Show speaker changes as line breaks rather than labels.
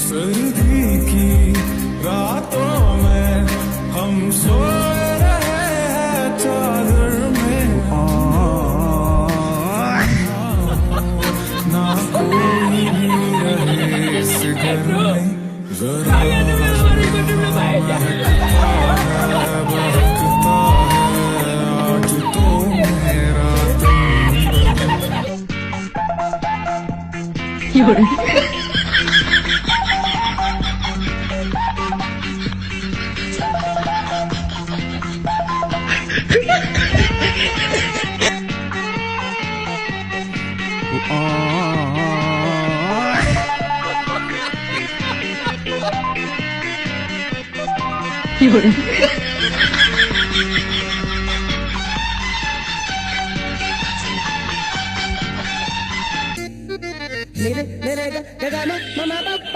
सर्दी की रातों में हम सो रहे हैं चादर में, ना कोई भी रहे इस घर में, जरा बहकता है आज तो मेरा दिल।
Mama,